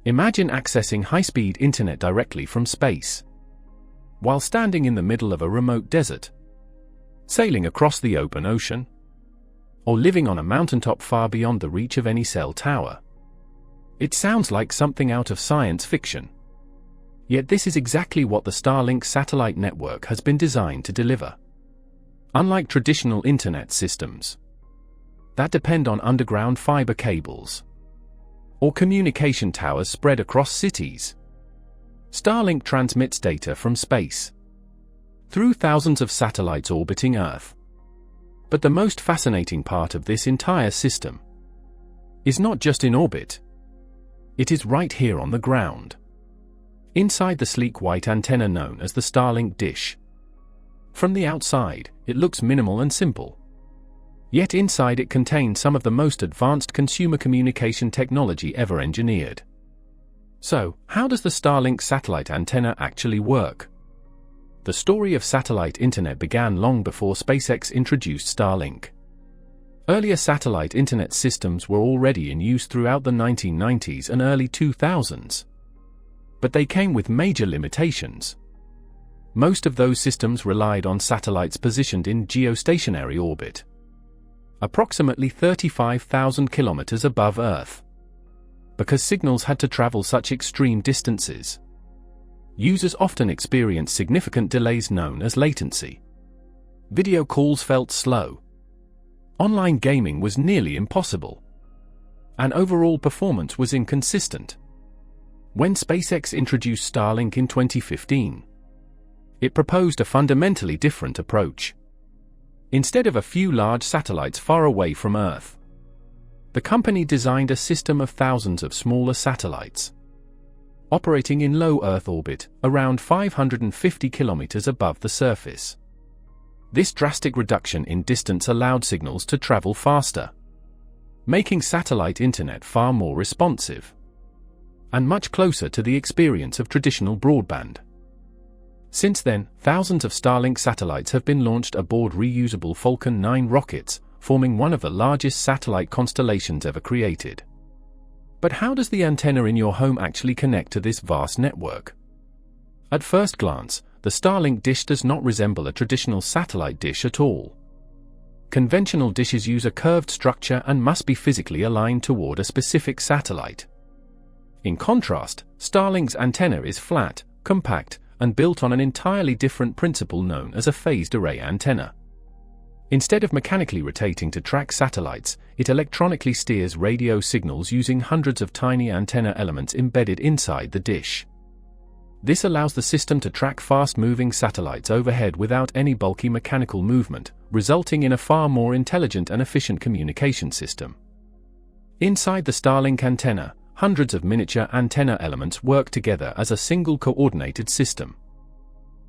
Imagine accessing high-speed internet directly from space, while standing in the middle of a remote desert, sailing across the open ocean, or living on a mountaintop far beyond the reach of any cell tower. It sounds like something out of science fiction. Yet this is exactly what the Starlink satellite network has been designed to deliver. Unlike traditional internet systems that depend on underground fiber cables or communication towers spread across cities, Starlink transmits data from space through thousands of satellites orbiting Earth. But the most fascinating part of this entire system is not just in orbit. It is right here on the ground, inside the sleek white antenna known as the Starlink dish. From the outside, it looks minimal and simple. Yet inside it contains some of the most advanced consumer communication technology ever engineered. So, how does the Starlink satellite antenna actually work? The story of satellite internet began long before SpaceX introduced Starlink. Earlier satellite internet systems were already in use throughout the 1990s and early 2000s. But they came with major limitations. Most of those systems relied on satellites positioned in geostationary orbit, approximately 35,000 kilometers above Earth. Because signals had to travel such extreme distances, users often experienced significant delays known as latency. Video calls felt slow. Online gaming was nearly impossible. And overall performance was inconsistent. When SpaceX introduced Starlink in 2015, it proposed a fundamentally different approach. Instead of a few large satellites far away from Earth, the company designed a system of thousands of smaller satellites, operating in low Earth orbit, around 550 kilometers above the surface. This drastic reduction in distance allowed signals to travel faster, making satellite internet far more responsive and much closer to the experience of traditional broadband. Since then, thousands of Starlink satellites have been launched aboard reusable Falcon 9 rockets, forming one of the largest satellite constellations ever created. But how does the antenna in your home actually connect to this vast network? At first glance, the Starlink dish does not resemble a traditional satellite dish at all. Conventional dishes use a curved structure and must be physically aligned toward a specific satellite. In contrast, Starlink's antenna is flat, compact, and built on an entirely different principle known as a phased array antenna. Instead of mechanically rotating to track satellites, it electronically steers radio signals using hundreds of tiny antenna elements embedded inside the dish. This allows the system to track fast-moving satellites overhead without any bulky mechanical movement, resulting in a far more intelligent and efficient communication system. Inside the Starlink antenna, hundreds of miniature antenna elements work together as a single coordinated system.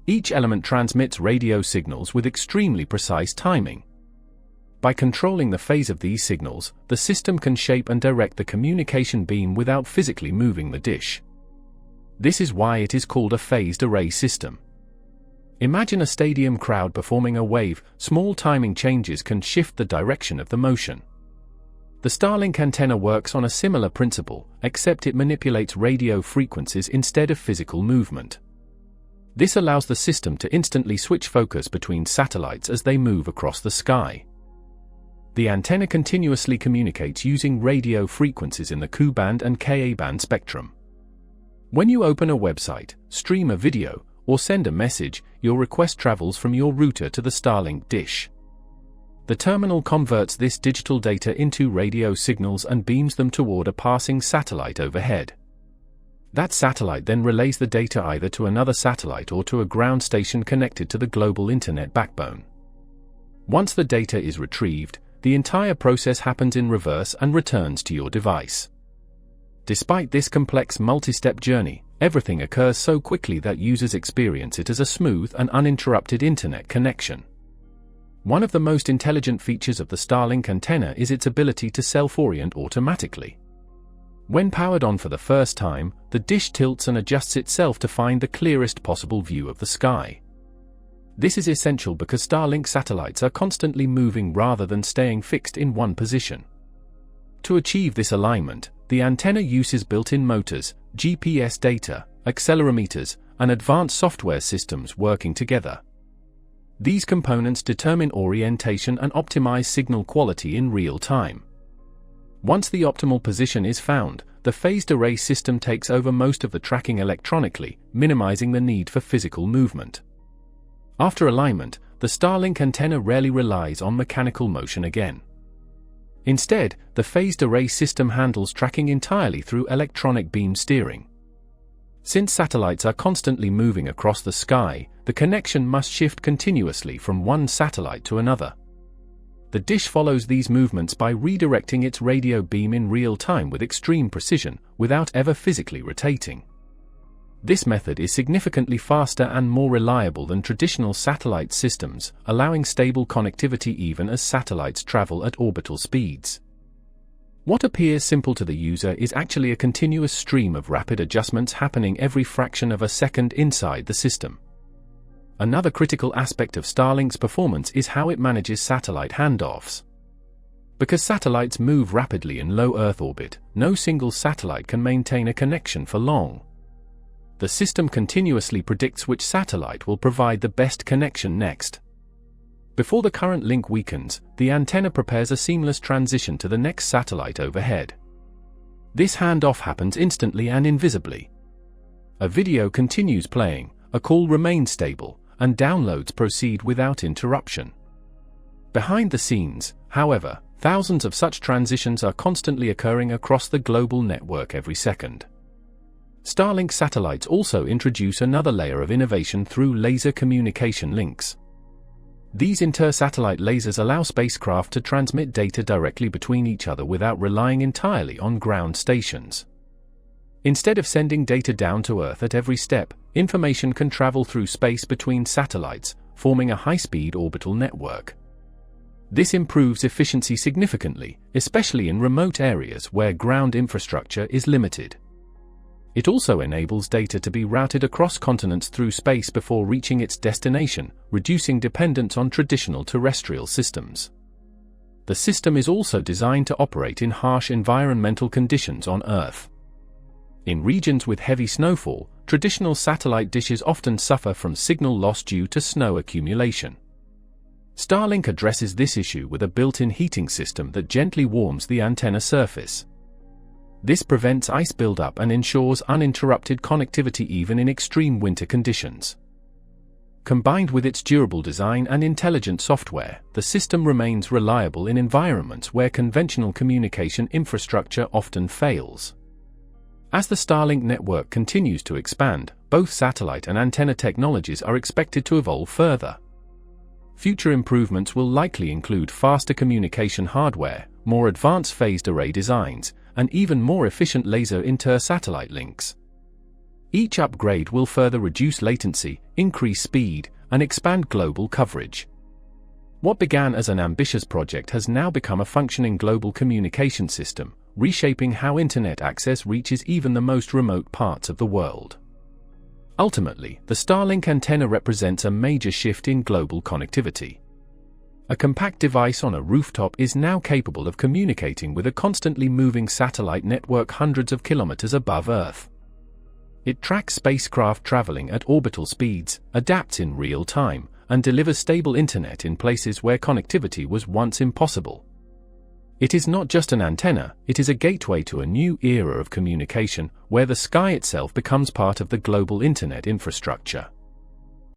Each element transmits radio signals with extremely precise timing. By controlling the phase of these signals, the system can shape and direct the communication beam without physically moving the dish. This is why it is called a phased array system. Imagine a stadium crowd performing a wave. Small timing changes can shift the direction of the motion. The Starlink antenna works on a similar principle, except it manipulates radio frequencies instead of physical movement. This allows the system to instantly switch focus between satellites as they move across the sky. The antenna continuously communicates using radio frequencies in the Ku-band and Ka-band spectrum. When you open a website, stream a video, or send a message, your request travels from your router to the Starlink dish. The terminal converts this digital data into radio signals and beams them toward a passing satellite overhead. That satellite then relays the data either to another satellite or to a ground station connected to the global internet backbone. Once the data is retrieved, the entire process happens in reverse and returns to your device. Despite this complex multi-step journey, everything occurs so quickly that users experience it as a smooth and uninterrupted internet connection. One of the most intelligent features of the Starlink antenna is its ability to self-orient automatically. When powered on for the first time, the dish tilts and adjusts itself to find the clearest possible view of the sky. This is essential because Starlink satellites are constantly moving rather than staying fixed in one position. To achieve this alignment, the antenna uses built-in motors, GPS data, accelerometers, and advanced software systems working together. These components determine orientation and optimize signal quality in real time. Once the optimal position is found, the phased array system takes over most of the tracking electronically, minimizing the need for physical movement. After alignment, the Starlink antenna rarely relies on mechanical motion again. Instead, the phased array system handles tracking entirely through electronic beam steering. Since satellites are constantly moving across the sky, the connection must shift continuously from one satellite to another. The dish follows these movements by redirecting its radio beam in real time with extreme precision, without ever physically rotating. This method is significantly faster and more reliable than traditional satellite systems, allowing stable connectivity even as satellites travel at orbital speeds. What appears simple to the user is actually a continuous stream of rapid adjustments happening every fraction of a second inside the system. Another critical aspect of Starlink's performance is how it manages satellite handoffs. Because satellites move rapidly in low Earth orbit, no single satellite can maintain a connection for long. The system continuously predicts which satellite will provide the best connection next. Before the current link weakens, the antenna prepares a seamless transition to the next satellite overhead. This handoff happens instantly and invisibly. A video continues playing, a call remains stable, and downloads proceed without interruption. Behind the scenes, however, thousands of such transitions are constantly occurring across the global network every second. Starlink satellites also introduce another layer of innovation through laser communication links. These inter-satellite lasers allow spacecraft to transmit data directly between each other without relying entirely on ground stations. Instead of sending data down to Earth at every step, information can travel through space between satellites, forming a high-speed orbital network. This improves efficiency significantly, especially in remote areas where ground infrastructure is limited. It also enables data to be routed across continents through space before reaching its destination, reducing dependence on traditional terrestrial systems. The system is also designed to operate in harsh environmental conditions on Earth. In regions with heavy snowfall, traditional satellite dishes often suffer from signal loss due to snow accumulation. Starlink addresses this issue with a built-in heating system that gently warms the antenna surface. This prevents ice buildup and ensures uninterrupted connectivity even in extreme winter conditions. Combined with its durable design and intelligent software, the system remains reliable in environments where conventional communication infrastructure often fails. As the Starlink network continues to expand, both satellite and antenna technologies are expected to evolve further. Future improvements will likely include faster communication hardware, more advanced phased array designs, and even more efficient laser inter-satellite links. Each upgrade will further reduce latency, increase speed, and expand global coverage. What began as an ambitious project has now become a functioning global communication system, reshaping how internet access reaches even the most remote parts of the world. Ultimately, the Starlink antenna represents a major shift in global connectivity. A compact device on a rooftop is now capable of communicating with a constantly moving satellite network hundreds of kilometers above Earth. It tracks spacecraft traveling at orbital speeds, adapts in real time, and delivers stable internet in places where connectivity was once impossible. It is not just an antenna, it is a gateway to a new era of communication, where the sky itself becomes part of the global internet infrastructure.